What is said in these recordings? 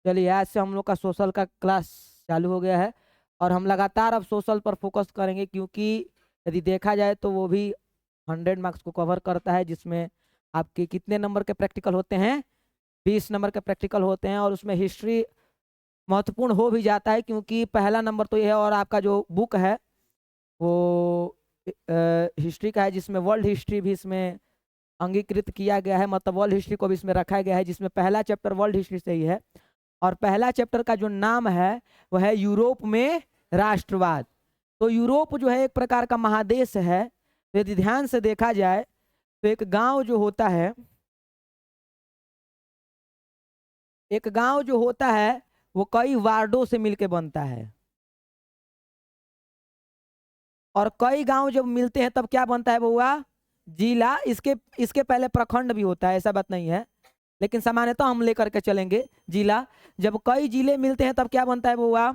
चलिए आज से हम लोग का सोशल का क्लास चालू हो गया है और हम लगातार अब सोशल पर फोकस करेंगे, क्योंकि यदि देखा जाए तो वो भी 100 मार्क्स को कवर करता है, जिसमें आपके कितने नंबर के प्रैक्टिकल होते हैं, 20 नंबर के प्रैक्टिकल होते हैं। और उसमें हिस्ट्री महत्वपूर्ण हो भी जाता है, क्योंकि पहला नंबर तो ये है और आपका जो बुक है वो हिस्ट्री का है, जिसमें वर्ल्ड हिस्ट्री भी इसमें अंगीकृत किया गया है, मतलब वर्ल्ड हिस्ट्री को भी इसमें रखा गया है, जिसमें पहला चैप्टर वर्ल्ड हिस्ट्री से ही है। और पहला चैप्टर का जो नाम है वह है यूरोप में राष्ट्रवाद। तो यूरोप जो है एक प्रकार का महादेश है। तो यदि ध्यान से देखा जाए तो एक गांव जो होता है, एक गांव जो होता है वो कई वार्डों से मिलके बनता है, और कई गांव जब मिलते हैं तब क्या बनता है वो हुआ जिला। इसके इसके पहले प्रखंड भी होता है, ऐसा बात नहीं है, लेकिन सामान्यतः हम लेकर के चलेंगे जिला। जब कई जिले मिलते हैं तब क्या बनता है वो हुआ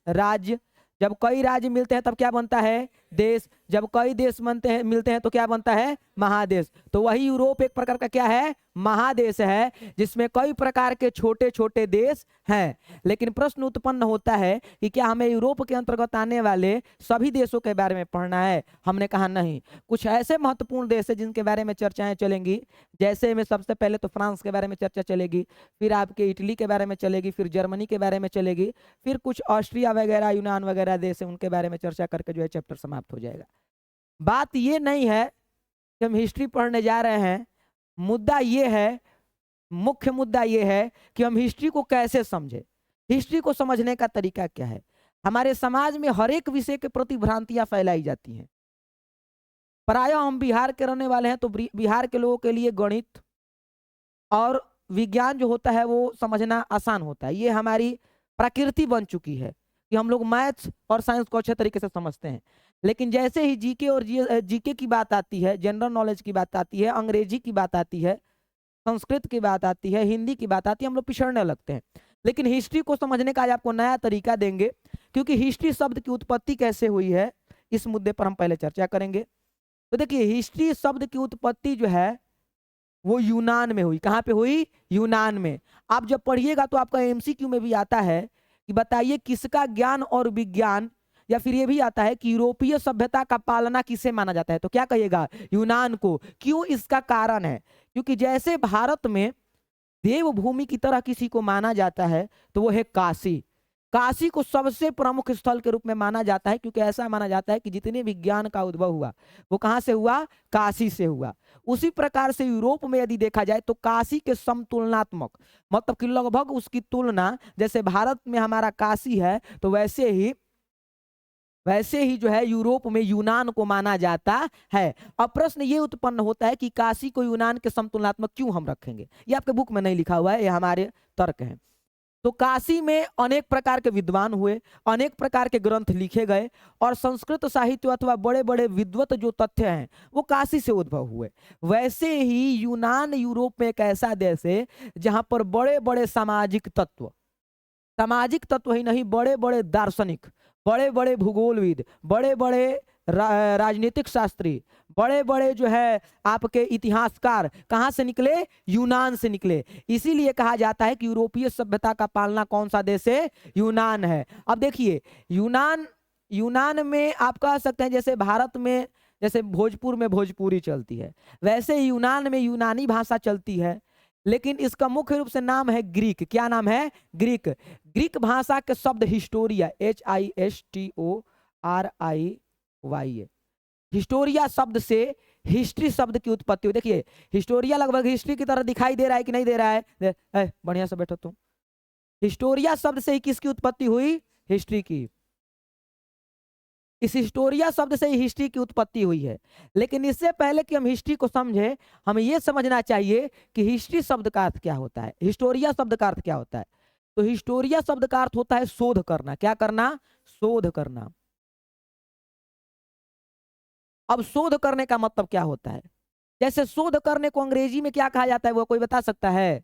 राज्य। जब कई राज्य मिलते हैं तब क्या बनता है देश। जब कई देश मिलते हैं तो क्या बनता है महादेश। तो वही यूरोप एक प्रकार का क्या है महादेश है, जिसमें कई प्रकार के छोटे छोटे देश हैं। लेकिन प्रश्न उत्पन्न होता है कि क्या हमें यूरोप के अंतर्गत आने वाले सभी देशों के बारे में पढ़ना है। हमने कहा नहीं, कुछ ऐसे महत्वपूर्ण देश है जिनके बारे में चर्चाएं चलेंगी। जैसे में सबसे पहले तो फ्रांस के बारे में चर्चा चलेगी, फिर आपके इटली के बारे में चलेगी, फिर जर्मनी के बारे में चलेगी, फिर कुछ ऑस्ट्रिया वगैरह यूनान वगैरह देश है उनके बारे में चर्चा करके जो है चैप्टर समाप्त हो जाएगा। बात ये नहीं है कि हम हिस्ट्री पढ़ने जा रहे हैं, मुद्दा ये है, मुख्य मुद्दा ये है कि हम हिस्ट्री को कैसे समझे, हिस्ट्री को समझने का तरीका क्या है। हमारे समाज में हर एक विषय के प्रति भ्रांतियां फैलाई जाती हैं। प्रायः हम बिहार के रहने वाले हैं तो बिहार के लोगों के लिए गणित और विज्ञान जो होता है वो समझना आसान होता है। ये हमारी प्रकृति बन चुकी है कि हम लोग मैथ्स और साइंस को अच्छे तरीके से समझते हैं। लेकिन जैसे ही जीके और जीके की बात आती है, जनरल नॉलेज की बात आती है, अंग्रेजी की बात आती है, संस्कृत की बात आती है, हिंदी की बात आती है, हम लोग पिछड़ने लगते हैं। लेकिन हिस्ट्री को समझने का आज आपको नया तरीका देंगे, क्योंकि हिस्ट्री शब्द की उत्पत्ति कैसे हुई है इस मुद्दे पर हम पहले चर्चा करेंगे। तो देखिए, हिस्ट्री शब्द की उत्पत्ति जो है वो यूनान में हुई। कहाँ पे हुई? यूनान में। आप जब पढ़िएगा तो आपका एमसीक्यू में भी आता है कि बताइए किसका ज्ञान और विज्ञान, या फिर ये भी आता है कि यूरोपीय सभ्यता का पालना किसे माना जाता है, तो क्या कहिएगा? यूनान को। क्यों? इसका कारण है क्योंकि जैसे भारत में देवभूमि की तरह किसी को माना जाता है तो वो है काशी। काशी को सबसे प्रमुख स्थल के रूप में माना जाता है, क्योंकि ऐसा माना जाता है कि जितने विज्ञान का उद्भव हुआ वो कहाँ से हुआ? काशी से हुआ। उसी प्रकार से यूरोप में यदि देखा जाए तो काशी के समतुलनात्मक, मतलब कि लगभग उसकी तुलना, जैसे भारत में हमारा काशी है तो वैसे ही जो है यूरोप में यूनान को माना जाता है। अब प्रश्न ये उत्पन्न होता है कि काशी को यूनान के समतुलनात्मक क्यों हम रखेंगे? ये आपके बुक में नहीं लिखा हुआ है, ये हमारे तर्क हैं। तो काशी में अनेक प्रकार के विद्वान हुए, अनेक प्रकार के ग्रंथ लिखे गए, और संस्कृत साहित्य अथवा बड़े बड़े विद्वत जो तथ्य हैं वो काशी से उद्भव हुए। वैसे ही यूनान यूरोप में एक ऐसा देश है जहां पर बड़े बड़े सामाजिक तत्व ही नहीं, बड़े बड़े दार्शनिक, बड़े बड़े भूगोलविद, बड़े बड़े राजनीतिक शास्त्री, बड़े बड़े जो है आपके इतिहासकार कहाँ से निकले? यूनान से निकले। इसीलिए कहा जाता है कि यूरोपीय सभ्यता का पालना कौन सा देश है? यूनान है। अब देखिए, यूनान में आप कह सकते हैं जैसे भारत में जैसे भोजपुर में भोजपुरी चलती है, वैसे यूनान में यूनानी भाषा चलती है। लेकिन इसका मुख्य रूप से नाम है ग्रीक। क्या नाम है? ग्रीक। ग्रीक भाषा के शब्द हिस्टोरिया, HISTORIA, हिस्टोरिया शब्द से हिस्ट्री शब्द की उत्पत्ति हुई। देखिए, हिस्टोरिया लगभग हिस्ट्री की तरह दिखाई दे रहा है कि नहीं दे रहा है? बढ़िया से बैठो तुम। हिस्टोरिया शब्द से ही किसकी उत्पत्ति हुई? हिस्ट्री की। इस हिस्टोरिया शब्द से ही हिस्ट्री की उत्पत्ति हुई है। लेकिन इससे पहले कि हम हिस्ट्री को समझे, हमें यह समझना चाहिए कि हिस्ट्री शब्द का अर्थ क्या होता है, हिस्टोरिया शब्द का अर्थ क्या होता है। तो हिस्टोरिया शब्द का अर्थ होता है शोध करना। क्या करना? शोध करना। अब शोध करने का मतलब क्या होता है? जैसे शोध करने को अंग्रेजी में क्या कहा जाता है, वो कोई बता सकता है?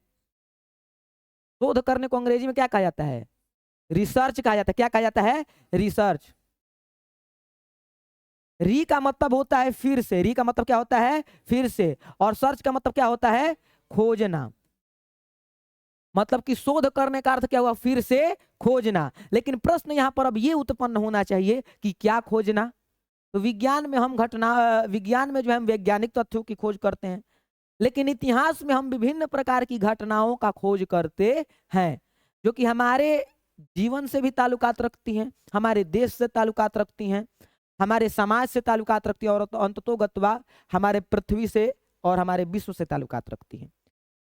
शोध करने को अंग्रेजी में क्या कहा जाता है? रिसर्च कहा जाता है। क्या कहा जाता है? रिसर्च। री का मतलब होता है फिर से, री का मतलब क्या होता है? फिर से। और सर्च का मतलब क्या होता है? खोजना। मतलब कि शोध करने का अर्थ क्या हुआ, फिर से खोजना। लेकिन प्रश्न यहाँ पर अब ये उत्पन्न होना चाहिए कि क्या खोजना। तो विज्ञान में हम विज्ञान में जो है हम वैज्ञानिक तथ्यों की खोज करते हैं, लेकिन इतिहास में हम विभिन्न प्रकार की घटनाओं का खोज करते हैं, जो कि हमारे जीवन से भी ताल्लुकात रखती हैं, हमारे देश से ताल्लुकात रखती हैं, हमारे समाज से ताल्लुकात रखती है, और अंततोगत्वा हमारे पृथ्वी से और हमारे विश्व से ताल्लुकात रखती है।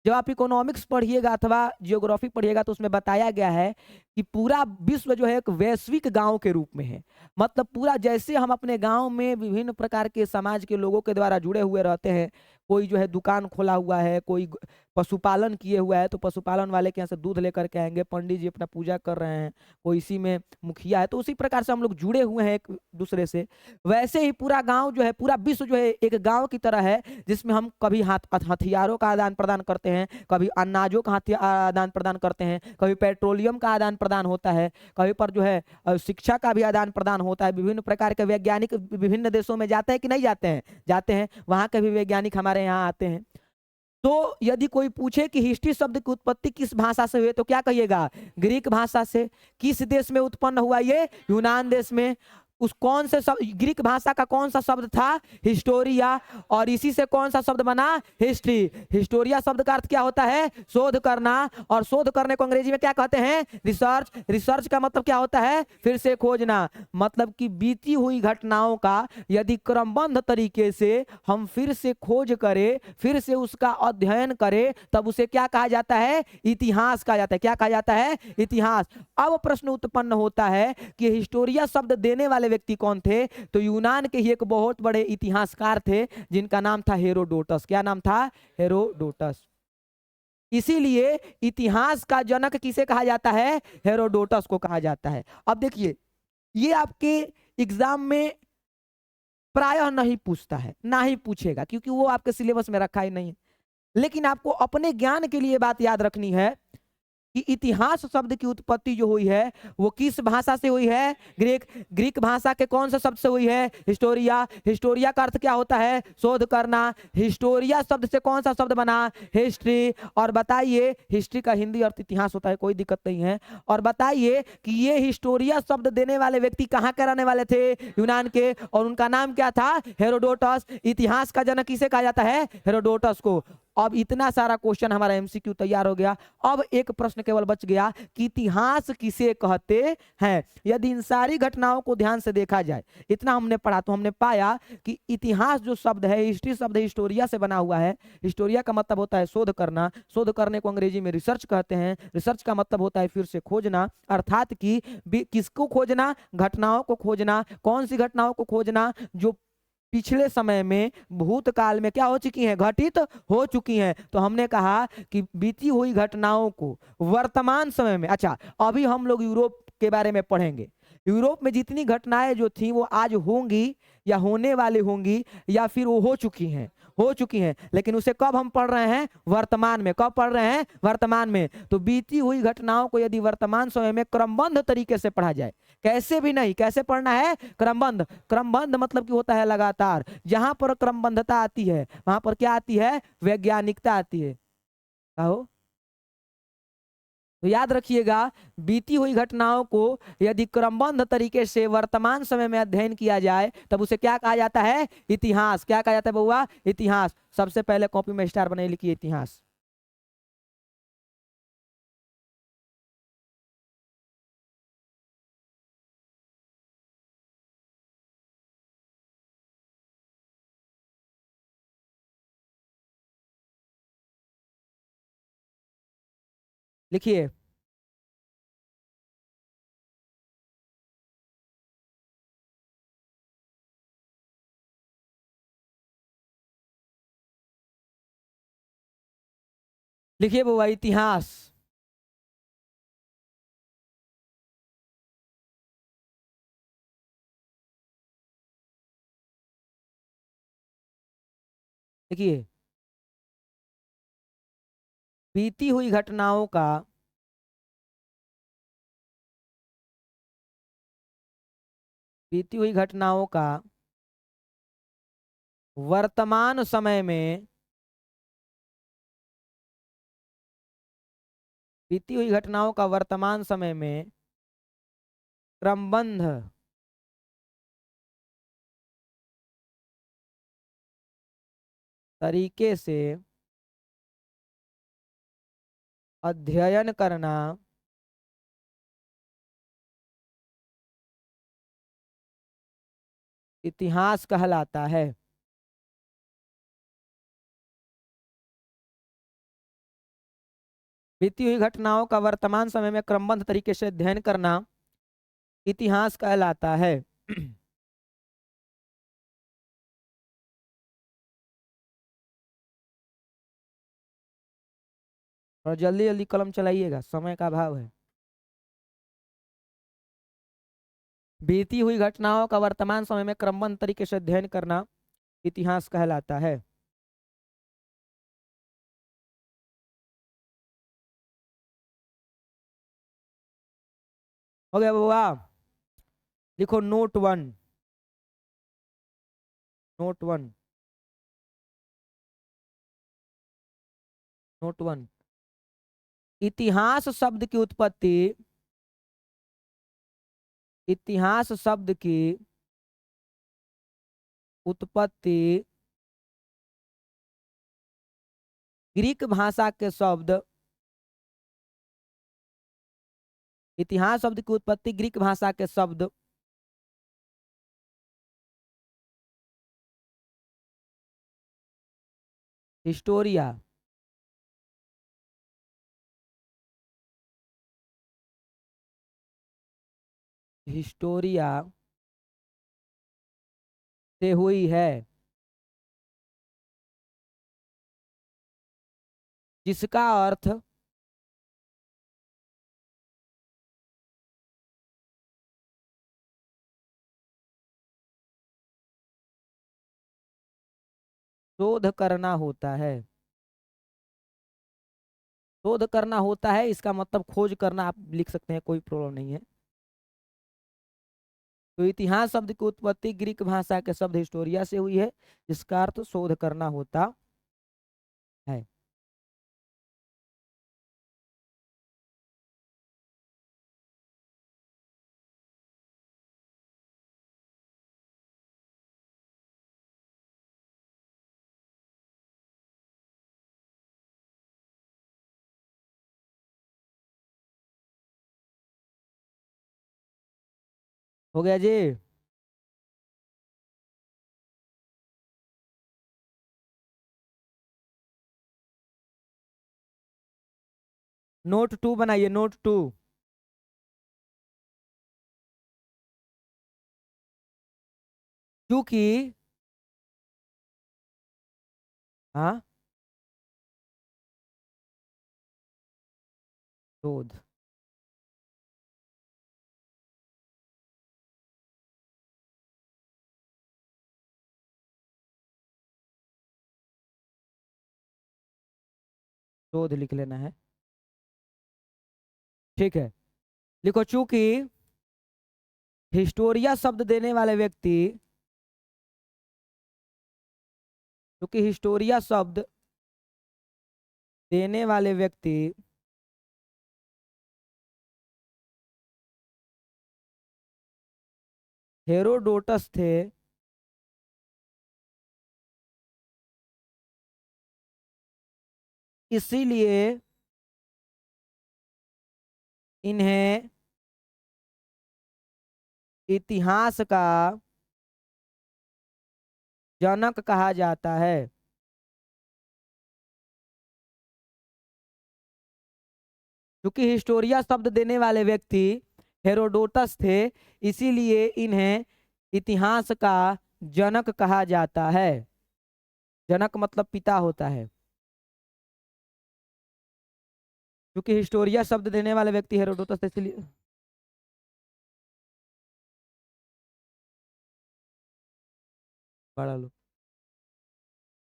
जब आप इकोनॉमिक्स पढ़िएगा अथवा जियोग्राफी पढ़िएगा तो उसमें बताया गया है कि पूरा विश्व जो है एक वैश्विक गांव के रूप में है। मतलब पूरा जैसे हम अपने गांव में विभिन्न प्रकार के समाज के लोगों के द्वारा जुड़े हुए रहते हैं, कोई जो है दुकान खोला हुआ है, कोई पशुपालन किए हुआ है तो पशुपालन वाले के यहाँ से दूध लेकर के आएंगे, पंडित जी अपना पूजा कर रहे हैं, कोई इसी में मुखिया है, तो उसी प्रकार से हम लोग जुड़े हुए हैं एक दूसरे से। वैसे ही पूरा गांव जो है, पूरा विश्व जो है एक गांव की तरह है, जिसमें हम कभी हथियारों का आदान प्रदान करते हैं, कभी अनाजों का आदान प्रदान करते हैं, कभी पेट्रोलियम का आदान प्रदान होता है, कभी पर जो है शिक्षा का भी आदान प्रदान होता है। विभिन्न प्रकार के वैज्ञानिक विभिन्न देशों में जाते हैं कि नहीं जाते हैं, जाते हैं, वहां के भी वैज्ञानिक हमारे यहाँ आते हैं। तो यदि कोई पूछे कि हिस्ट्री शब्द की उत्पत्ति किस भाषा से हुई, तो क्या कहिएगा, ग्रीक भाषा से। किस देश में उत्पन्न हुआ, ये यूनान देश में। उस कौन से शब्द, ग्रीक भाषा का कौन सा शब्द था, हिस्टोरिया, और इसी से कौन सा शब्द बना, हिस्ट्री। हिस्टोरिया शब्द का अर्थ क्या होता है, शोध करना, और शोध करने को अंग्रेजी में क्या कहते हैं, रिसर्च। रिसर्च का मतलब क्या होता है, फिर से खोजना। मतलब कि बीती हुई घटनाओं का यदि क्रमबद्ध तरीके से हम फिर से खोज करें, फिर से उसका अध्ययन करें, तब उसे क्या कहा जाता है, इतिहास कहा जाता है। क्या कहा जाता है, इतिहास। अब प्रश्न उत्पन्न होता है कि हिस्टोरिया शब्द देने वाले व्यक्ति कौन थे, तो यूनान के ही एक बहुत बड़े इतिहासकार थे जिनका नाम था हेरोडोटस। क्या नाम था, हेरोडोटस। इसीलिए इतिहास का जनक किसे कहा जाता है, हेरोडोटस को कहा जाता है। अब देखिए, ये आपके एग्जाम में प्रायः नहीं पूछता है, ना ही पूछेगा, क्योंकि वो आपके सिलेबस में रखा ही नहीं है। लेकिन आपको अपने ज्ञान के लिए बात याद रखनी है कि इतिहास शब्द की उत्पत्ति जो हुई है वो किस भाषा से हुई है, ग्रीक। ग्रीक भाषा के कौन से शब्द से हुई है, हिस्टोरिया। हिस्टोरिया का अर्थ क्या होता है, शोध करना। हिस्टोरिया शब्द से कौन सा शब्द बना, हिस्ट्री। और बताइए, हिस्ट्री का हिंदी अर्थ इतिहास होता है, कोई दिक्कत नहीं है। और बताइए कि ये हिस्टोरिया शब्द देने वाले व्यक्ति कहाँ के रहने वाले थे, यूनान के, और उनका नाम क्या था, हेरोडोटस। इतिहास का जनक किसे कहा जाता है, हेरोडोटस को। अब इतना सारा क्वेश्चन हमारा एमसीक्यू तैयार हो गया। अब एक प्रश्न केवल बच गया कि इतिहास किसे कहते हैं। यदि इन सारी घटनाओं को ध्यान से देखा जाए, इतना हमने पढ़ा, तो हमने पाया कि इतिहास जो शब्द है, हिस्ट्री शब्द हिस्टोरिया से बना हुआ है। हिस्टोरिया का मतलब होता है शोध करना, शोध करने को अंग्रेजी में रिसर्च कहते हैं। रिसर्च का मतलब होता है फिर से खोजना, अर्थात कि किसको खोजना, घटनाओं को खोजना। कौन सी घटनाओं को खोजना, जो पिछले समय में, भूतकाल में क्या हो चुकी हैं, घटित हो चुकी हैं। तो हमने कहा कि बीती हुई घटनाओं को वर्तमान समय में, अच्छा अभी हम लोग यूरोप के बारे में पढ़ेंगे। यूरोप में जितनी घटनाएं जो थी वो आज होंगी या होने वाली होंगी, या फिर वो हो चुकी हैं, हो चुकी हैं। लेकिन उसे कब हम पढ़ रहे हैं, वर्तमान में। कब पढ़ रहे हैं, वर्तमान में। तो बीती हुई घटनाओं को यदि वर्तमान समय में क्रमबद्ध तरीके से पढ़ा जाए, कैसे भी नहीं, कैसे पढ़ना है, क्रमबद्ध। क्रमबद्ध मतलब कि होता है लगातार। जहां पर क्रमबद्धता आती है वहां पर क्या आती है, वैज्ञानिकता आती है। कहो, तो याद रखिएगा, बीती हुई घटनाओं को यदि क्रमबद्ध तरीके से वर्तमान समय में अध्ययन किया जाए, तब उसे क्या कहा जाता है, इतिहास। क्या कहा जाता है बउआ, इतिहास। सबसे पहले कॉपी में स्टार बनाइए, लिखिए इतिहास। लिखिए। लिखिए बउआ, इतिहास। देखिए, बीती हुई घटनाओं का बीती हुई घटनाओं का वर्तमान समय में बीती हुई घटनाओं का वर्तमान समय में क्रमबद्ध तरीके से अध्ययन करना इतिहास कहलाता है। बीती हुई घटनाओं का वर्तमान समय में क्रमबद्ध तरीके से अध्ययन करना इतिहास कहलाता है। और जल्दी जल्दी कलम चलाइएगा, समय का अभाव है। बीती हुई घटनाओं का वर्तमान समय में क्रमबद्ध तरीके से अध्ययन करना इतिहास कहलाता है। हो गया बुआ? लिखो नोट 1। नोट 1। नोट 1। इतिहास शब्द की उत्पत्ति, इतिहास शब्द की उत्पत्ति ग्रीक भाषा के शब्द, इतिहास शब्द की उत्पत्ति ग्रीक भाषा के शब्द हिस्टोरिया, हिस्टोरिया से हुई है, जिसका अर्थ शोध करना होता है। शोध करना होता है, इसका मतलब खोज करना आप लिख सकते हैं, कोई प्रॉब्लम नहीं है। तो इतिहास शब्द की उत्पत्ति ग्रीक भाषा के शब्द हिस्टोरिया से हुई है, जिसका अर्थ शोध करना होता है। हो गया जी? नोट 2 बनाइए, नोट 2। क्योंकि हाँ, शोध, शोध लिख लेना है, ठीक है। लिखो चूंकि हिस्टोरिया शब्द देने वाले व्यक्ति, क्योंकि हिस्टोरिया शब्द देने वाले व्यक्ति हेरोडोटस थे, इसीलिए इन्हें इतिहास का जनक कहा जाता है। क्योंकि हिस्टोरिया शब्द देने वाले व्यक्ति हेरोडोटस थे, इसीलिए इन्हें इतिहास का जनक कहा जाता है। जनक मतलब पिता होता है। क्योंकि हिस्टोरिया शब्द देने वाले व्यक्ति हेरोडोटस थे, इसलिए पढ़ा लो।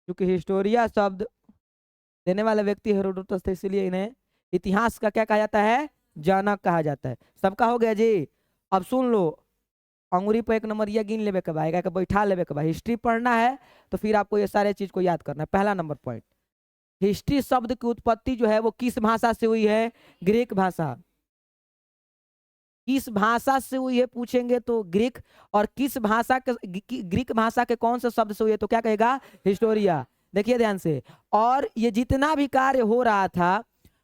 क्योंकि हिस्टोरिया शब्द देने वाले व्यक्ति हेरोडोटस थे, इसलिए इन्हें इतिहास का क्या कहा जाता है? जनक कहा जाता है। सबका हो गया जी? अब सुन लो, अंगुरी पर एक नंबर ये गिन लेवे के बाद, बैठा लेवे के बाद, हिस्ट्री पढ़ना है तो फिर आपको ये सारे चीज को याद करना है। पहला नंबर पॉइंट, हिस्ट्री शब्द की उत्पत्ति जो है वो किस भाषा से हुई है? ग्रीक भाषा। किस भाषा से हुई है पूछेंगे तो ग्रीक। और किस भाषा के ग्रीक भाषा के कौन से शब्द से हुई है तो क्या कहेगा? हिस्टोरिया। देखिए ध्यान से। और ये जितना भी कार्य हो रहा था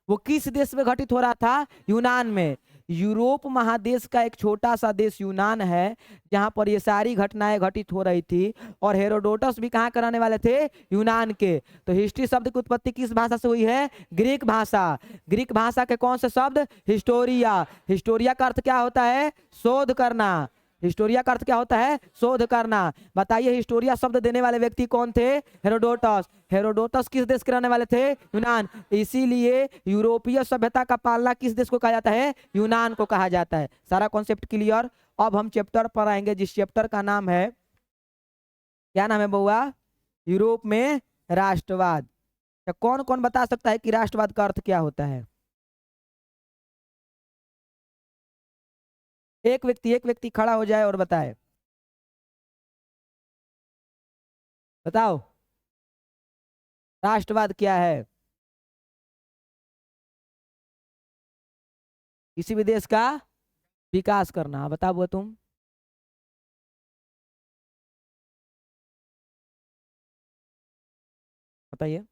वो किस देश में घटित हो रहा था? यूनान में। यूरोप महादेश का एक छोटा सा देश यूनान है जहां पर ये सारी घटनाएं घटित हो रही थी। और हेरोडोटस भी कहाँ कराने वाले थे? यूनान के। तो हिस्ट्री शब्द की उत्पत्ति किस भाषा से हुई है? ग्रीक भाषा। ग्रीक भाषा के कौन से शब्द? हिस्टोरिया। हिस्टोरिया का अर्थ क्या होता है? शोध करना। हिस्टोरिया का अर्थ क्या होता है? शोध करना। बताइए हिस्टोरिया शब्द देने वाले व्यक्ति कौन थे? हेरोडोटस। हेरोडोटस किस देश के रहने वाले थे? यूनान। इसीलिए यूरोपीय सभ्यता का पालना किस देश को कहा जाता है? यूनान को कहा जाता है। सारा कॉन्सेप्ट क्लियर। अब हम चैप्टर पर आएंगे जिस चैप्टर का नाम है, क्या नाम है बउआ? यूरोप में राष्ट्रवाद। तो कौन कौन बता सकता है कि राष्ट्रवाद का अर्थ क्या होता है? एक व्यक्ति खड़ा हो जाए और बताए। बताओ राष्ट्रवाद क्या है? किसी भी देश का विकास करना। बताओ वो तुम। बताइए।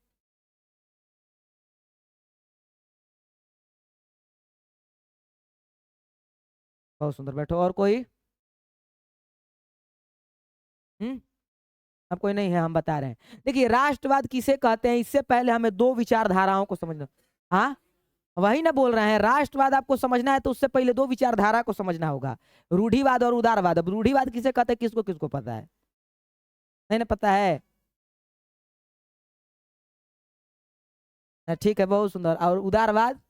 बहुत सुंदर। बैठो। और कोई? हम्म। अब कोई नहीं है, हम बता रहे हैं। देखिए राष्ट्रवाद किसे कहते हैं इससे पहले हमें दो विचारधाराओं को समझना। हाँ वही ना बोल रहे हैं। राष्ट्रवाद आपको समझना है तो उससे पहले दो विचारधारा को समझना होगा, रूढ़िवाद और उदारवाद। अब रूढ़िवाद किसे कहते हैं किसको किसको पता है? नहीं ना पता है? ठीक है बहुत सुंदर। और उदारवाद?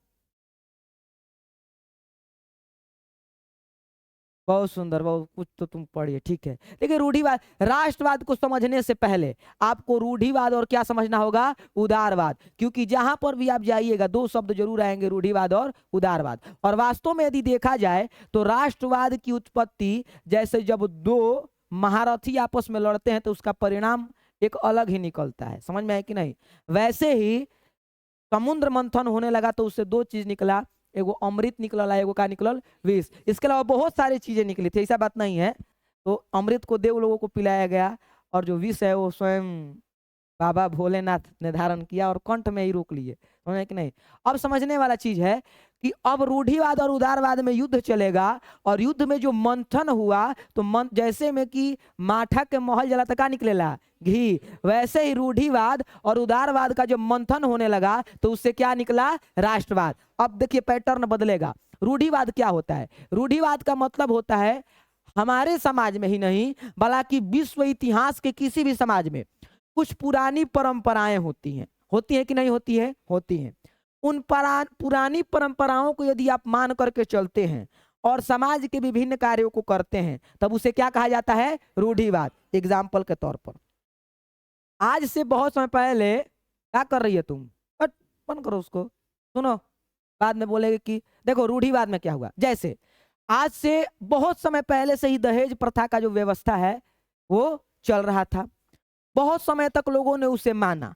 बहुत सुंदर। बहुत कुछ तो तुम पढ़िए। ठीक है। देखिए रूढ़िवाद, राष्ट्रवाद को समझने से पहले आपको रूढ़िवाद और क्या समझना होगा? उदारवाद। क्योंकि जहां पर भी आप जाइएगा दो शब्द जरूर आएंगे, रूढ़िवाद और उदारवाद। और वास्तव में यदि देखा जाए तो राष्ट्रवाद की उत्पत्ति जैसे जब दो महारथी आपस में लड़ते हैं तो उसका परिणाम एक अलग ही निकलता है। समझ में है कि नहीं? वैसे ही समुद्र मंथन होने लगा तो उससे दो चीज निकला, एगो अमृत निकला, एगो का निकलल? विष। इसके अलावा बहुत सारी चीजें निकली थी, ऐसा बात नहीं है। तो अमृत को देव लोगों को पिलाया गया और जो विष है वो स्वयं बाबा भोलेनाथ ने धारण किया और कंठ में ही रोक लिए। समझे कि नहीं? अब समझने वाला चीज है कि अब रूढ़िवाद और उदारवाद में युद्ध चलेगा। और युद्ध में जो मंथन हुआ तो जैसे में कि माठा के महल जला तक निकलेला घी, वैसे ही रूढ़िवाद और उदारवाद का जब मंथन होने लगा तो उससे क्या निकला? राष्ट्रवाद। अब देखिए पैटर्न बदलेगा। रूढ़िवाद क्या होता है? रूढ़िवाद का मतलब होता है हमारे समाज में ही नहीं बल्कि विश्व इतिहास के किसी भी समाज में कुछ पुरानी परंपराएं होती हैं। होती है कि नहीं होती है? होती हैं। उन पुरानी परंपराओं को यदि आप मान करके चलते हैं और समाज के विभिन्न कार्यों को करते हैं तब उसे क्या कहा जाता है? रूढ़िवाद। एग्जाम्पल के तौर पर आज से बहुत समय पहले, क्या कर रही है तुम? बंद करो उसको। सुनो बाद में बोलेगे कि देखो रूढ़िवाद में क्या हुआ। जैसे आज से बहुत समय पहले से ही दहेज प्रथा का जो व्यवस्था है वो चल रहा था। बहुत समय तक लोगों ने उसे माना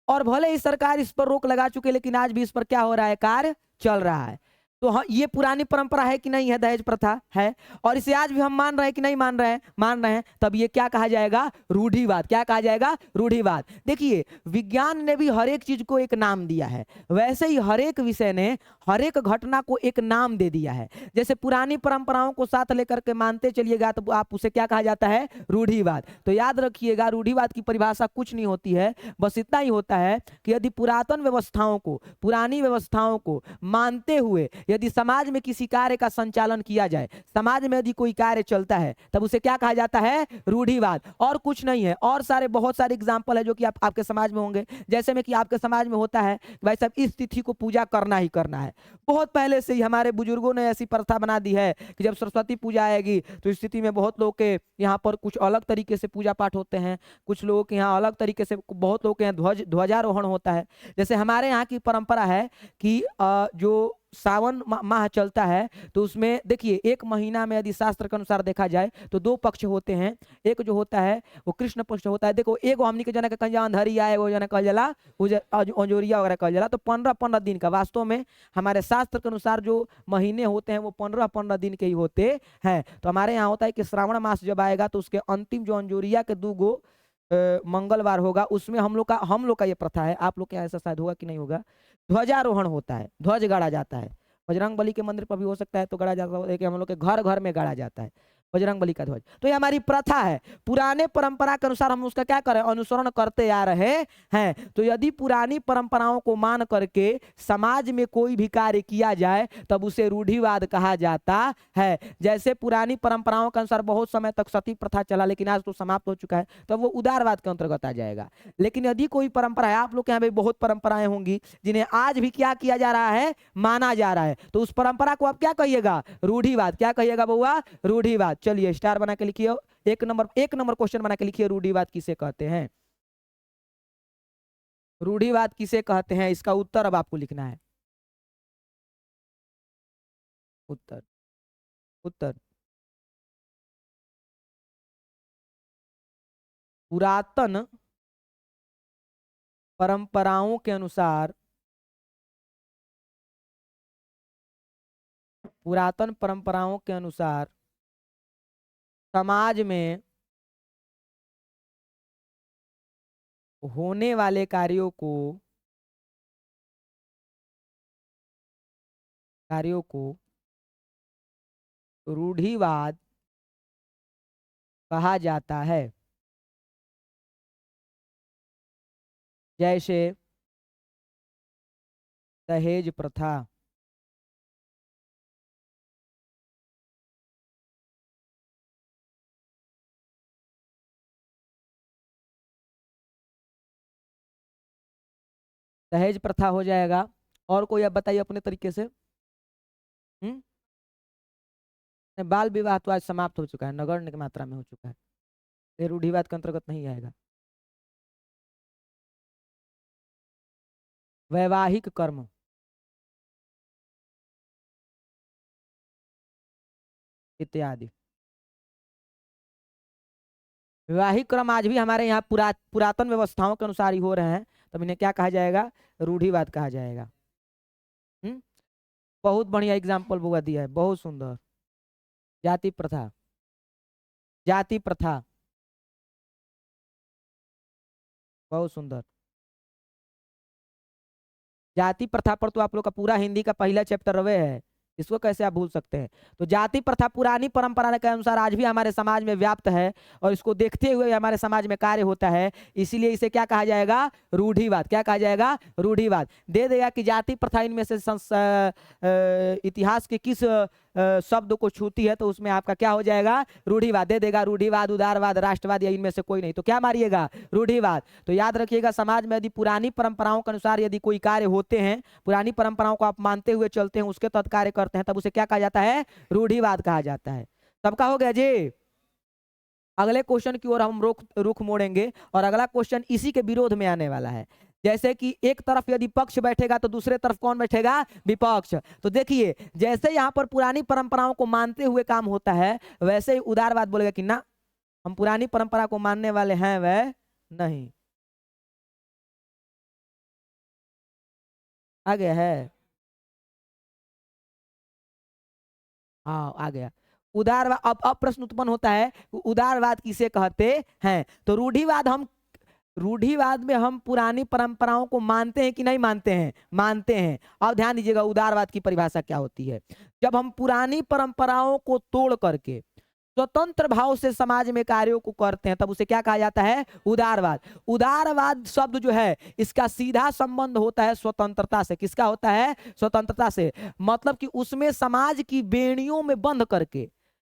और भले ही सरकार इस पर रोक लगा चुके लेकिन आज भी इस पर क्या हो रहा है? कार्य चल रहा है। तो हाँ ये पुरानी परंपरा है कि नहीं है? दहेज प्रथा है। और इसे आज भी हम मान रहे हैं कि नहीं मान रहे हैं? मान रहे हैं। तब ये क्या कहा जाएगा? रूढ़िवाद। क्या कहा जाएगा? रूढ़िवाद। देखिए विज्ञान ने भी हर एक चीज को एक नाम दिया है, वैसे ही हर एक विषय ने हर एक घटना को एक नाम दे दिया है। जैसे पुरानी परंपराओं को साथ लेकर के मानते चलिएगा तो आप उसे क्या कहा जाता है? रूढ़िवाद। तो याद रखिएगा रूढ़िवाद की परिभाषा कुछ नहीं होती है, बस इतना ही होता है कि यदि पुरातन व्यवस्थाओं को, पुरानी व्यवस्थाओं को मानते हुए यदि समाज में किसी कार्य का संचालन किया जाए, समाज में यदि कोई कार्य चलता है तब उसे क्या कहा जाता है? रूढ़िवाद। और कुछ नहीं है। और सारे बहुत सारे एग्जाम्पल है जो कि आपके समाज में होंगे। जैसे में कि आपके समाज में होता है भाई साहब इस तिथि को पूजा करना ही करना है। बहुत पहले से ही हमारे बुजुर्गों ने ऐसी प्रथा बना दी है कि जब सरस्वती पूजा आएगी तो इस स्थिति में बहुत लोग के यहाँ पर कुछ अलग तरीके से पूजा पाठ होते हैं, कुछ लोगों के यहाँ अलग तरीके से, बहुत लोगों के यहाँ ध्वजारोहण होता है। जैसे हमारे यहाँ की परंपरा है कि जो सावन माह चलता है तो उसमें देखिए एक महीना में यदि शास्त्र के अनुसार देखा जाए तो दो पक्ष होते हैं। एक जो होता है वो कृष्ण पक्ष होता है। देखो एगो हमनी के जना के कहीं अंधरी आए वो जना कहल जाला अंजोरिया वगैरह कहल जाला। तो 15-15 दिन का वास्तव में हमारे शास्त्र के अनुसार जो महीने होते हैं वो 15-15 दिन के ही होते हैं। तो हमारे यहाँ होता है कि श्रावण मास जब आएगा तो उसके अंतिम जो अंजोरिया के 2 मंगलवार होगा उसमें हम लोग का ये प्रथा है, आप लोग के यहाँ ऐसा शायद होगा कि नहीं होगा, ध्वजारोहण होता है, ध्वज गाड़ा जाता है। बजरंग बली के मंदिर पर भी हो सकता है तो गाड़ा जाता है, हम लोग के घर घर में गाड़ा जाता है बजरंग बली का ध्वज। तो ये हमारी प्रथा है, पुराने परंपरा के अनुसार हम उसका क्या करें, अनुसरण करते आ रहे हैं। तो यदि पुरानी परंपराओं को मान करके समाज में कोई भी कार्य किया जाए तब उसे रूढ़िवाद कहा जाता है। जैसे पुरानी परंपराओं के अनुसार बहुत समय तक सती प्रथा चला लेकिन आज तो समाप्त हो चुका है, तब वो उदारवाद के अंतर्गत आ जाएगा। लेकिन यदि कोई परंपरा है, आप लोग के यहाँ भी बहुत परंपराएं होंगी जिन्हें आज भी क्या किया जा रहा है, माना जा रहा है, तो उस परंपरा को आप क्या कहिएगा, रूढ़िवाद। क्या कहिएगा बउआ, रूढ़िवाद। चलिए स्टार बना के लिखिए, एक नंबर क्वेश्चन बना के लिखिए, रूढ़िवाद किसे कहते हैं, रूढ़िवाद किसे कहते हैं, इसका उत्तर अब आपको लिखना है। उत्तर उत्तर पुरातन परंपराओं के अनुसार, पुरातन परंपराओं के अनुसार समाज में होने वाले कार्यों को रूढ़िवाद कहा जाता है। जैसे दहेज प्रथा, दहेज प्रथा हो जाएगा। और कोई आप बताइए अपने तरीके से। बाल विवाह तो आज समाप्त हो चुका है, नगण्य की मात्रा में हो चुका है, ये रूढ़िवाद के अंतर्गत नहीं आएगा। वैवाहिक कर्म, इत्यादि वैवाहिक क्रम आज भी हमारे यहाँ पुरातन व्यवस्थाओं के अनुसार ही हो रहे हैं, तब इन्हें क्या कहा जाएगा, रूढ़िवाद कहा जाएगा। बहुत बढ़िया एग्जाम्पल बुआ दिया है, बहुत सुंदर। जाति प्रथा, जाति प्रथा बहुत सुंदर। जाति प्रथा पर तो आप लोग का पूरा हिंदी का पहला चैप्टर रवे है, इसको कैसे आप भूल सकते हैं। तो जाति प्रथा पुरानी परंपरा के अनुसार आज भी हमारे समाज में व्याप्त है और इसको देखते हुए हमारे समाज में कार्य होता है, इसीलिए इसे क्या कहा जाएगा, रूढ़िवाद। क्या कहा जाएगा, रूढ़िवाद। दे देगा कि जाति प्रथा इनमें से इतिहास के किस शब्द को छूती है तो उसमें आपका क्या हो जाएगा, रूढ़िवाद दे देगा। रूढ़िवाद, उदारवाद, राष्ट्रवाद या इनमें से कोई नहीं, तो क्या मारिएगा, रूढ़िवाद। तो याद रखिएगा, समाज में यदि पुरानी परंपराओं के अनुसार यदि कोई कार्य होते हैं, पुरानी परंपराओं को आप मानते हुए चलते हैं, उसके तहत कार्य करते हैं, तब उसे क्या कहा जाता है, रूढ़िवाद कहा जाता है। सबका हो गया जी। अगले क्वेश्चन की ओर हम रुख मोड़ेंगे और अगला क्वेश्चन इसी के विरोध में आने वाला है। जैसे कि एक तरफ यदि पक्ष बैठेगा तो दूसरे तरफ कौन बैठेगा, विपक्ष। तो देखिए, जैसे यहाँ पर पुरानी परंपराओं को मानते हुए काम होता है, वैसे ही उदारवाद बोलेगा कि ना, हम पुरानी परंपरा को मानने वाले हैं वह नहीं। आ गया है, हाँ आ गया। उदारवाद, अब प्रश्न उत्पन्न होता है, उदारवाद किसे कहते हैं। तो रूढ़िवाद में हम पुरानी परंपराओं को मानते हैं कि नहीं मानते हैं, मानते हैं। अब ध्यान दीजिएगा, उदारवाद की परिभाषा क्या होती है। जब हम पुरानी परंपराओं को तोड़ करके स्वतंत्र भाव से समाज में कार्यों को करते हैं, तब उसे क्या कहा जाता है, उदारवाद। उदारवाद शब्द जो है इसका सीधा संबंध होता है स्वतंत्रता से। किसका होता है, स्वतंत्रता से। मतलब कि उसमें समाज की बेड़ियों में बंध करके,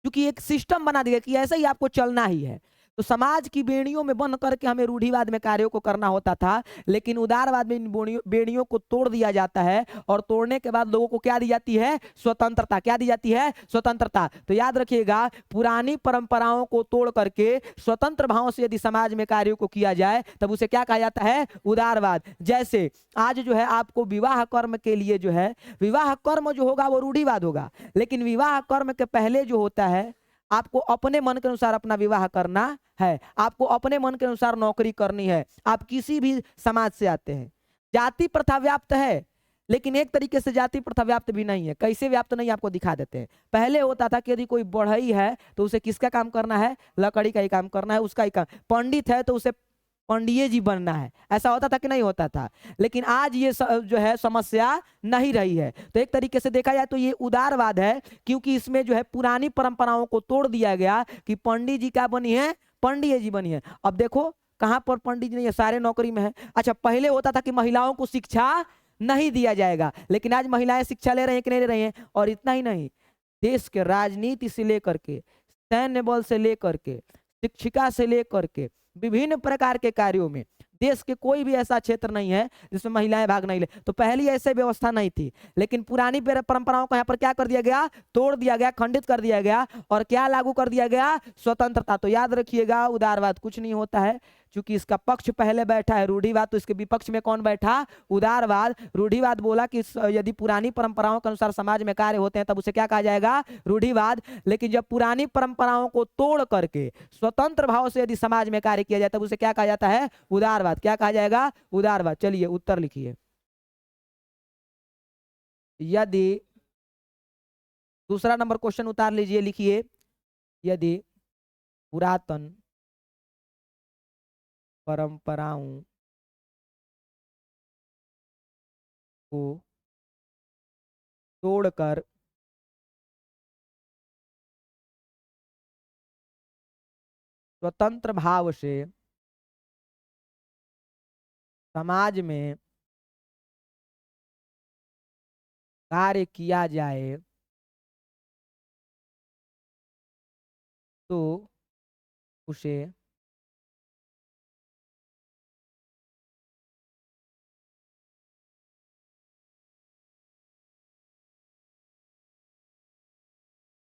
क्योंकि एक सिस्टम बना दिया कि ऐसे ही आपको चलना ही है, तो समाज की बेड़ियों में बंध करके हमें रूढ़िवाद में कार्यों को करना होता था, लेकिन उदारवाद में इन बेड़ियों को तोड़ दिया जाता है और तोड़ने के बाद लोगों को क्या दी जाती है? स्वतंत्रता। क्या दी जाती है? स्वतंत्रता। तो याद रखिएगा, पुरानी परंपराओं को तोड़ करके स्वतंत्र भाव से यदि समाज में कार्यों को किया जाए तब उसे क्या कहा जाता है? उदारवाद। जैसे आज जो है आपको विवाह कर्म के लिए जो है, विवाह कर्म जो होगा वो रूढ़िवाद होगा, लेकिन विवाह कर्म के पहले जो होता है, आपको अपने मन के अनुसार अपना विवाह करना है, आपको अपने मन के अनुसार नौकरी करनी है। आप किसी भी समाज से आते हैं, जाति प्रथा व्याप्त है, लेकिन एक तरीके से जाति प्रथा व्याप्त भी नहीं है। कैसे व्याप्त नहीं, आपको दिखा देते हैं। पहले होता था कि यदि कोई बढ़ई है तो उसे किसका काम करना है? लकड़ी का ही काम करना है, उसका ही काम। पंडित है तो उसे पंडिये जी बनना है। ऐसा होता था कि नहीं होता था? लेकिन आज ये जो है समस्या नहीं रही है। तो एक तरीके से देखा जाए तो ये उदारवाद है, क्योंकि इसमें जो है पुरानी परंपराओं को तोड़ दिया गया कि पंडित जी क्या बनी है? पंडिये जी बनी है। अब देखो कहां पर पंडित जी नहीं है, सारे नौकरी में है। अच्छा, पहले होता था कि महिलाओं को शिक्षा नहीं दिया जाएगा, लेकिन आज महिलाएं शिक्षा ले रही हैं कि नहीं ले रही हैं? और इतना ही नहीं, देश के राजनीति से लेकर के, सैन्य बल से लेकर के, शिक्षिका से लेकर के, विभिन्न प्रकार के कार्यों में देश के कोई भी ऐसा क्षेत्र नहीं है जिसमें महिलाएं भाग नहीं ले। तो पहली ऐसे व्यवस्था नहीं थी, लेकिन पुरानी परंपराओं को यहाँ पर क्या कर दिया गया? तोड़ दिया गया, खंडित कर दिया गया, और क्या लागू कर दिया गया? स्वतंत्रता। तो याद रखिएगा, उदारवाद कुछ नहीं होता है, क्योंकि इसका पक्ष पहले बैठा है रूढ़िवाद, तो इसके विपक्ष में कौन बैठा? उदारवाद। रूढ़िवाद बोला कि यदि पुरानी परंपराओं के अनुसार समाज में कार्य होते हैं तब उसे क्या कहा जाएगा? रूढ़िवाद। लेकिन जब पुरानी परंपराओं को तोड़ करके स्वतंत्र भाव से यदि समाज में कार्य किया जाए तब उसे क्या कहा जाता है? उदारवाद। क्या कहा जाएगा? उदारवाद। चलिए उत्तर लिखिए। यदि दूसरा नंबर क्वेश्चन उतार लीजिए, लिखिए, यदि पुरातन परंपराओं को तोड़कर स्वतंत्र भाव से समाज में कार्य किया जाए तो उसे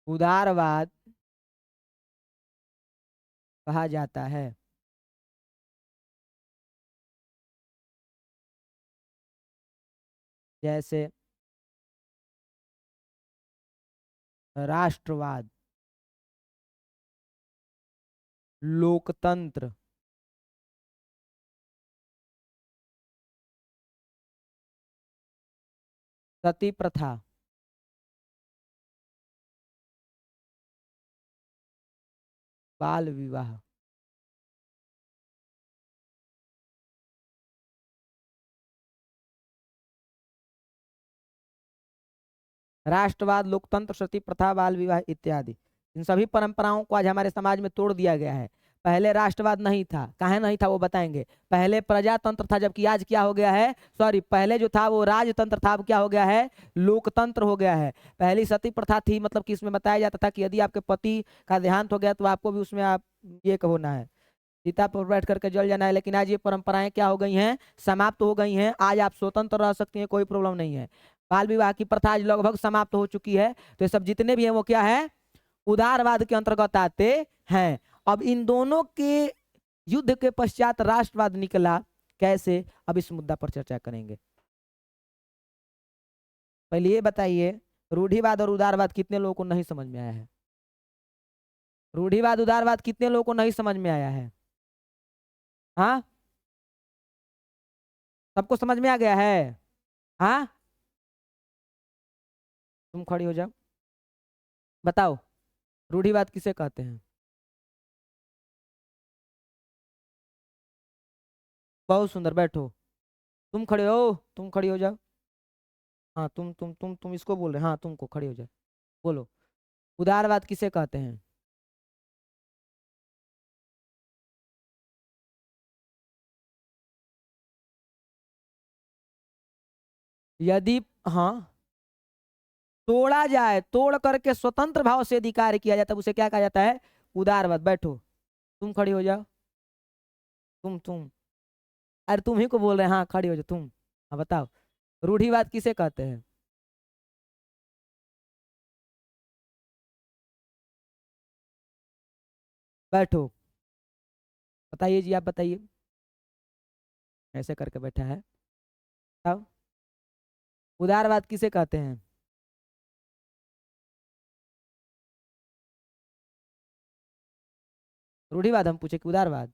उदारवाद कहा जाता है। जैसे राष्ट्रवाद, लोकतंत्र, सती प्रथा, बाल विवाह। राष्ट्रवाद, लोकतंत्र, सती प्रथा, बाल विवाह इत्यादि, इन सभी परंपराओं को आज हमारे समाज में तोड़ दिया गया है। पहले राष्ट्रवाद नहीं था, काहे नहीं था वो बताएंगे। पहले प्रजातंत्र था, जबकि आज क्या हो गया है? सॉरी, पहले जो था वो राजतंत्र था, अब क्या हो गया है? लोकतंत्र हो गया है। पहली सती प्रथा थी, मतलब कि इसमें बताया जाता था कि यदि आपके पति का देहांत हो गया तो आपको भी उसमें आप ये होना है, चिता पर बैठ करके जल जाना है। लेकिन आज ये परंपराएं क्या हो गई हैं? समाप्त हो गई हैं। आज आप स्वतंत्र रह सकती हैं, कोई प्रॉब्लम नहीं है। बाल विवाह की प्रथा आज लगभग समाप्त हो चुकी है। तो ये सब जितने भी हैं वो क्या है? उदारवाद के अंतर्गत आते हैं। अब इन दोनों के युद्ध के पश्चात राष्ट्रवाद निकला कैसे, अब इस मुद्दा पर चर्चा करेंगे। पहले ये बताइए, रूढ़िवाद और उदारवाद कितने लोगों को नहीं समझ में आया है? रूढ़िवाद उदारवाद कितने लोगों को नहीं समझ में आया है? हाँ, सबको समझ में आ गया है? हाँ, तुम खड़ी हो जाओ, बताओ रूढ़िवाद किसे कहते हैं? बहुत सुंदर, बैठो। तुम खड़े हो, तुम खड़ी हो जाओ। हाँ, तुम इसको बोल रहे, हाँ तुमको, खड़ी हो जाओ, बोलो उदारवाद किसे कहते हैं? यदि, हाँ, तोड़ा जाए, तोड़ करके स्वतंत्र भाव से अधिकार किया जाता है, उसे क्या कहा जाता है? उदारवाद। बैठो, तुम खड़ी हो जाओ। तुम अरे तुम ही को बोल रहे हैं, हाँ खड़ी हो जाओ तुम। हाँ बताओ, रूढ़िवाद किसे कहते हैं? बैठो, बताइए जी, आप बताइए। ऐसे करके बैठा है। बताओ, उदारवाद किसे कहते हैं? रूढ़िवाद हम पूछे कि उदारवाद?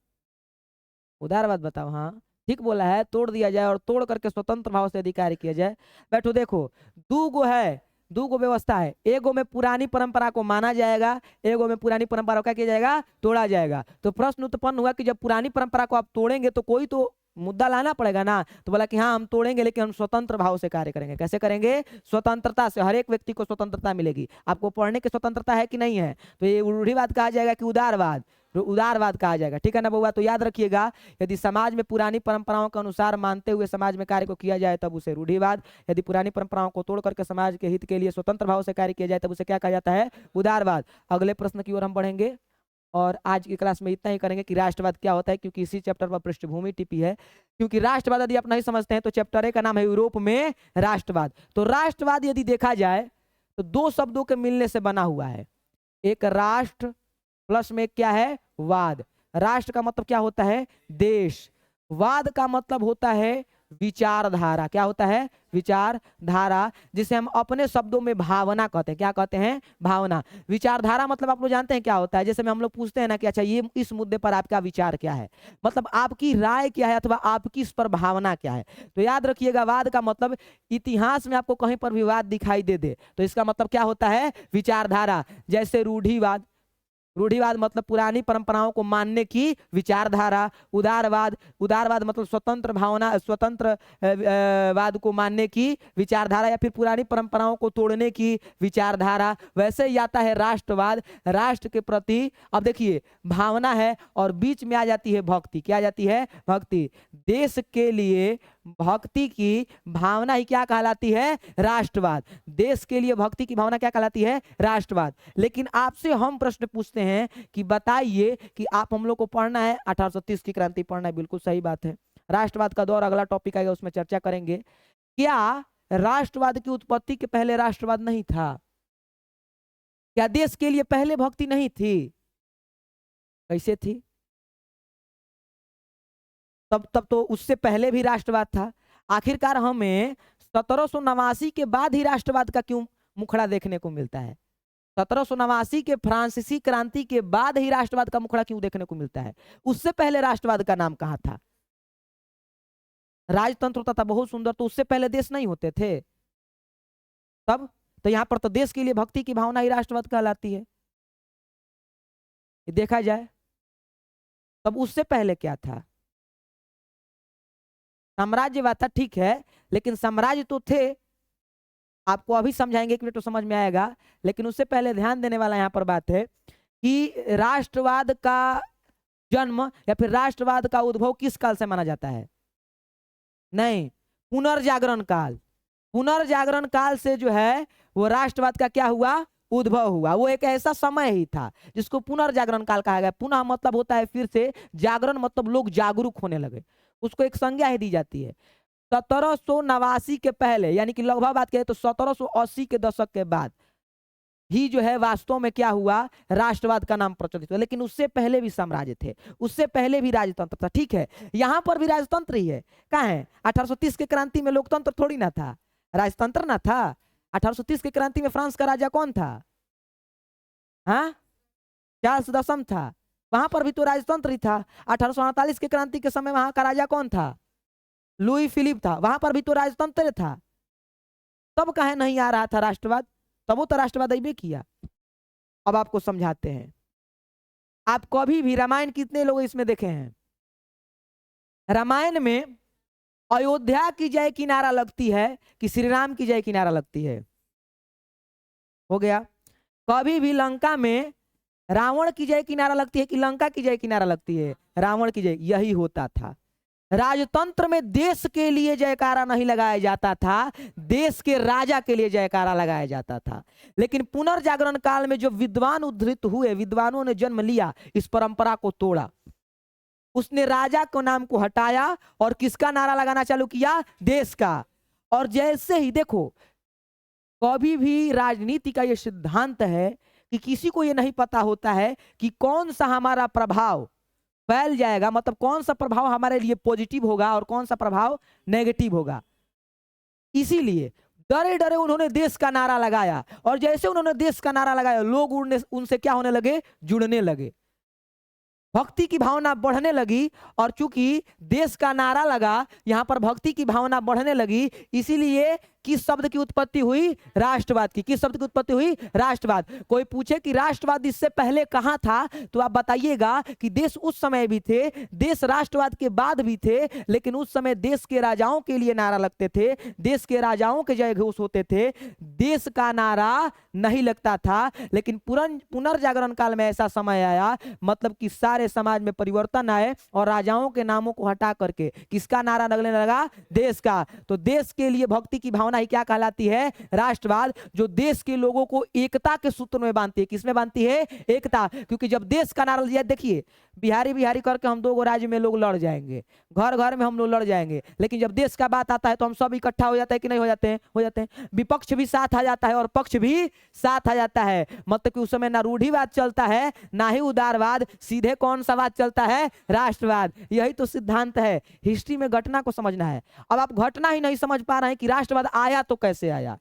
उदारवाद बताओ। हाँ ठीक बोला है, तोड़ दिया जाए और तोड़ करके स्वतंत्र भाव से अधिकार किया जाए। बैठो देखो, दू गो है, दू गो व्यवस्था है। एगो में पुरानी परंपरा को माना जाएगा, एगो में पुरानी परंपरा को क्या किया जाएगा, तोड़ा जाएगा। तो प्रश्न उत्पन्न हुआ कि जब पुरानी परंपरा को आप तोड़ेंगे तो कोई तो मुद्दा लाना पड़ेगा ना। तो बोला कि हाँ हम तोड़ेंगे लेकिन हम स्वतंत्र भाव से कार्य करेंगे। कैसे करेंगे? स्वतंत्रता से, हर एक व्यक्ति को स्वतंत्रता मिलेगी। आपको पढ़ने की स्वतंत्रता है कि नहीं है? तो ये रूढ़िवाद कहा जाएगा कि उदारवाद? उदारवाद कहा जाएगा। ठीक है ना बउआ? तो याद रखिएगा, यदि समाज में पुरानी परंपराओं के अनुसार मानते हुए समाज में कार्य को किया जाए तब उसे रूढ़िवाद, यदि पुरानी परंपराओं को तोड़ करके समाज के हित के लिए स्वतंत्र भाव से कार्य किया जाए तब उसे क्या कहा जाता है? उदारवाद। अगले प्रश्न की ओर हम बढ़ेंगे और आज की क्लास में इतना ही करेंगे कि राष्ट्रवाद क्या होता है, क्योंकि इसी चैप्टर पर पृष्ठभूमि टिपी है। क्योंकि राष्ट्रवाद यदि आप नहीं समझते हैं तो चैप्टर ए का नाम है यूरोप में राष्ट्रवाद। तो राष्ट्रवाद यदि देखा जाए तो दो शब्दों के मिलने से बना हुआ है। एक राष्ट्र प्लस में क्या है? वाद। राष्ट्र का मतलब क्या होता है? देश। वाद का मतलब होता है विचारधारा। क्या होता है? विचारधारा, जिसे हम अपने शब्दों में भावना कहते हैं। क्या कहते हैं? भावना। विचारधारा मतलब आप लोग जानते हैं क्या होता है? जैसे में हम लोग पूछते हैं ना कि अच्छा ये इस मुद्दे पर आपका विचार क्या है, मतलब आपकी राय क्या है अथवा आपकी इस पर भावना क्या है। तो याद रखिएगा, वाद का मतलब इतिहास में आपको कहीं पर विवाद दिखाई दे तो इसका मतलब क्या होता है? विचारधारा। जैसे रूढ़िवाद, रूढ़िवाद मतलब पुरानी परंपराओं को मानने की विचारधारा। उदारवाद, उदारवाद मतलब स्वतंत्र भावना, स्वतंत्र वाद को मानने की विचारधारा या फिर पुरानी परंपराओं को तोड़ने की विचारधारा। वैसे ही आता है राष्ट्रवाद, राष्ट्र के प्रति अब देखिए भावना है और बीच में आ जाती है भक्ति। क्या आ जाती है? भक्ति। देश के लिए भक्ति की भावना ही क्या कहलाती है? राष्ट्रवाद। देश के लिए भक्ति की भावना क्या कहलाती है? राष्ट्रवाद। लेकिन आपसे हम प्रश्न पूछते हैं कि बताइए कि आप हम लोग को पढ़ना है 1830 की क्रांति पढ़ना है, बिल्कुल सही बात है। राष्ट्रवाद का दौर अगला टॉपिक आएगा, उसमें चर्चा करेंगे। क्या राष्ट्रवाद की उत्पत्ति के पहले राष्ट्रवाद नहीं था? क्या देश के लिए पहले भक्ति नहीं थी? कैसे थी? तब तो उससे पहले भी राष्ट्रवाद था। आखिरकार हमें 1789 के बाद ही राष्ट्रवाद का क्यों मुखड़ा देखने को मिलता है? 1789 के फ्रांसीसी क्रांति के बाद ही राष्ट्रवाद का मुखड़ा क्यों देखने को मिलता है? उससे पहले राष्ट्रवाद का नाम कहाँ था? राजतंत्र होता था बहुत सुंदर, तो उससे पहले देश नहीं होते थे तब? तो यहाँ पर तो देश के लिए भक्ति की भावना ही राष्ट्रवाद कहलाती है। देखा जाए तब उससे पहले क्या था? साम्राज्यवाद था, ठीक है, लेकिन साम्राज्य तो थे। आपको अभी समझाएंगे, एक मिनट तो समझ में आएगा। लेकिन उससे पहले ध्यान देने वाला यहाँ पर बात है कि राष्ट्रवाद का जन्म या फिर राष्ट्रवाद का उद्भव किस काल से माना जाता है? नहीं, पुनर्जागरण काल। पुनर्जागरण काल से जो है वो राष्ट्रवाद का क्या हुआ? उद्भव हुआ। वो एक ऐसा समय ही था जिसको पुनर्जागरण काल कहा गया। पुनः मतलब होता है फिर से, जागरण मतलब लोग जागरूक होने लगे, उसको एक संज्ञा ही दी जाती है। 1789 के पहले, यानी कि लगभग बात करें तो 1780 के दशक के बाद ही जो है वास्तव में क्या हुआ? राष्ट्रवाद का नाम प्रचलित हुआ। लेकिन उससे पहले भी साम्राज्य थे, उससे पहले भी राजतंत्र था। ठीक है, यहाँ पर भी राजतंत्र ही है। कहाँ है? 1830 के क्रांति में लोकतंत्र थोड़ी ना था, राजतंत्र ना था। 1830 की क्रांति में फ्रांस का राजा कौन था? हाँ, चार्ल्स दशम था। वहां पर भी तो राजतंत्र ही था। 1848 की क्रांति के समय वहां का राजा कौन था? लुई फिलिप था। वहां पर भी तो राजतंत्र था। तब कहे नहीं आ रहा था राष्ट्रवाद? तब वो तो राष्ट्रवाद अबे किया। अब आपको समझाते हैं। आप कभी भी रामायण कितने लोग इसमें देखे हैं? रामायण में अयोध्या की जय की नारा लगती है कि श्री राम की जय की नारा लगती है? हो गया। कभी भी लंका में रावण की जय की नारा लगती है कि लंका की जय की नारा लगती है? रावण की जय। यही होता था। राजतंत्र में देश के लिए जयकारा नहीं लगाया जाता था, देश के राजा के लिए जयकारा लगाया जाता था। लेकिन पुनर्जागरण काल में जो विद्वान उद्धृत हुए, विद्वानों ने जन्म लिया, इस परंपरा को तोड़ा। उसने राजा को नाम को हटाया और किसका नारा लगाना चालू किया? देश का। और जैसे ही देखो, कभी भी राजनीति का यह सिद्धांत है कि किसी को यह नहीं पता होता है कि कौन सा हमारा प्रभाव फैल जाएगा, मतलब कौन सा प्रभाव हमारे लिए पॉजिटिव होगा और कौन सा प्रभाव नेगेटिव होगा। इसीलिए डरे डरे उन्होंने देश का नारा लगाया, और जैसे उन्होंने देश का नारा लगाया, लोग उनसे क्या होने लगे? जुड़ने लगे, भक्ति की भावना बढ़ने लगी। और चूंकि देश का नारा लगा, यहां पर भक्ति की भावना बढ़ने लगी, इसीलिए किस शब्द की उत्पत्ति हुई? राष्ट्रवाद की। किस शब्द की उत्पत्ति हुई? राष्ट्रवाद। कोई पूछे कि राष्ट्रवाद इससे पहले कहां था, तो आप बताइएगा कि देश उस समय भी थे, देश राष्ट्रवाद के बाद भी थे, लेकिन उस समय देश के राजाओं के लिए नारा लगते थे, देश के राजाओं के जय घोष होते थे, देश का नारा नहीं लगता था। लेकिन पुनर्जागरण काल में ऐसा समय आया, मतलब कि सारे समाज में परिवर्तन आए और राजाओं के नामों को हटा करके किसका नारा लगने लगा? देश का। तो देश के लिए भक्ति की भावना ही क्या कहलाती है? राष्ट्रवाद, जो देश के लोगों को एकता के सूत्र में बांधती है। किसमें बांधती है? एकता। क्योंकि जब देश का नारा लिया, देखिए बिहारी बिहारी करके हम 2 राज्य में लोग लड़ जाएंगे, घर घर में हम लोग लड़ जाएंगे, लेकिन जब देश का बात आता है तो हम सब इकट्ठा हो जाते हैं कि नहीं हो जाते हैं? हो जाते हैं। विपक्ष भी साथ आ जाता है और पक्ष भी साथ आ जाता है। मतलब कि उस समय ना रूढ़िवाद चलता है, ना ही उदारवाद, सीधे कौन सा वाद चलता है? राष्ट्रवाद। यही तो सिद्धांत है। हिस्ट्री में घटना को समझना है। अब आप घटना ही नहीं समझ पा रहे हैं कि राष्ट्रवाद आया तो कैसे आया।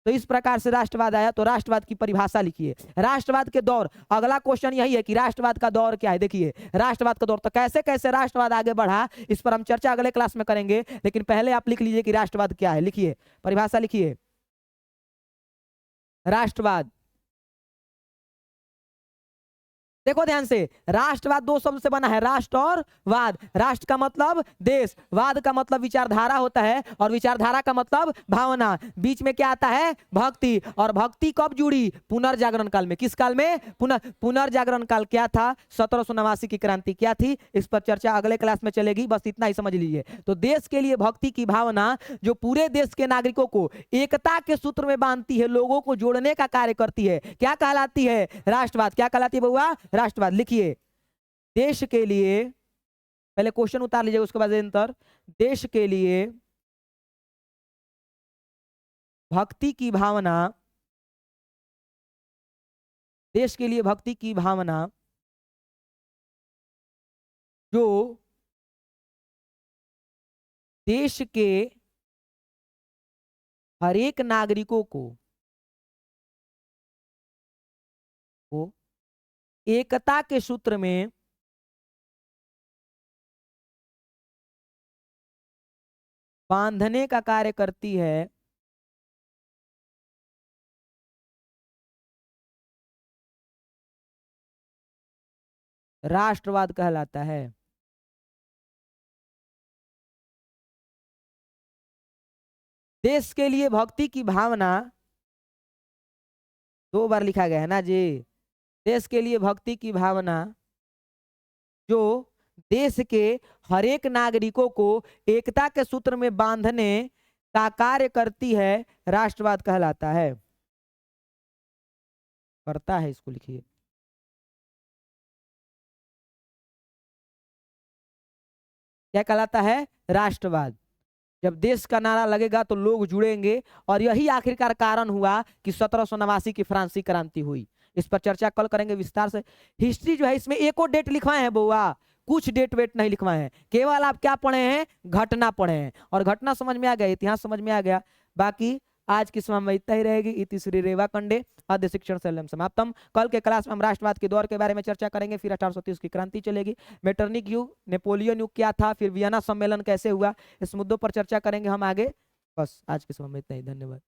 तो इस प्रकार से राष्ट्रवाद आया। तो राष्ट्रवाद की परिभाषा लिखिए। राष्ट्रवाद के दौर, अगला क्वेश्चन यही है कि राष्ट्रवाद का दौर क्या है। देखिए राष्ट्रवाद का दौर, तो कैसे कैसे राष्ट्रवाद आगे बढ़ा, इस पर हम चर्चा अगले क्लास में करेंगे। लेकिन पहले आप लिख लीजिए कि राष्ट्रवाद क्या है। लिखिए, परिभाषा लिखिए। राष्ट्रवाद, देखो ध्यान से, राष्ट्रवाद 2 शब्द से बना है, राष्ट्र और वाद। राष्ट्र का मतलब देश, वाद का मतलब विचारधारा होता है, और विचारधारा का मतलब भावना। बीच में क्या आता है? भक्ति। और भक्ति कब जुड़ी? पुनर्जागरण काल में। किस काल में? पुनर्जागरण काल क्या था? 1789 की क्रांति क्या थी, इस पर चर्चा अगले क्लास में चलेगी। बस इतना ही समझ लीजिए। तो देश के लिए भक्ति की भावना जो पूरे देश के नागरिकों को एकता के सूत्र में बांधती है, लोगों को जोड़ने का कार्य करती है, क्या कहलाती है? राष्ट्रवाद। क्या कहलाती है बउआ? राष्ट्रवाद। लिखिए, देश के लिए, पहले क्वेश्चन उतार लीजिए, उसके बाद आंसर। देश के लिए भक्ति की भावना, देश के लिए भक्ति की भावना जो देश के हर एक नागरिकों को एकता के सूत्र में बांधने का कार्य करती है, राष्ट्रवाद कहलाता है। देश के लिए भक्ति की भावना 2 बार लिखा गया है ना जी। देश के लिए भक्ति की भावना जो देश के हर एक नागरिकों को एकता के सूत्र में बांधने का कार्य करती है, राष्ट्रवाद कहलाता है। करता है, इसको लिखिए। क्या कहलाता है? राष्ट्रवाद। जब देश का नारा लगेगा तो लोग जुड़ेंगे, और यही आखिरकार कारण हुआ कि 1789 की फ्रांसीसी क्रांति हुई। इस पर चर्चा कल करेंगे विस्तार से। हिस्ट्री जो है, इसमें एक और डेट लिखवाए हैं बउआ, कुछ डेट वेट नहीं लिखवाए हैं। केवल आप क्या पढ़े हैं? घटना पढ़े हैं, और घटना समझ में आ गया, इतिहास समझ में आ गया। बाकी आज की समय में इतना ही रहेगी। इति श्री रेवा कंडे आद्य शिक्षण शैलम समाप्तम। कल के क्लास में हम राष्ट्रवाद के दौर के बारे में चर्चा करेंगे, फिर 1830 की क्रांति चलेगी, मेटरनिक युग, नेपोलियन युग क्या था, फिर वियना सम्मेलन कैसे हुआ, इस मुद्दों पर चर्चा करेंगे हम आगे। बस आज के समय में इतना ही। धन्यवाद।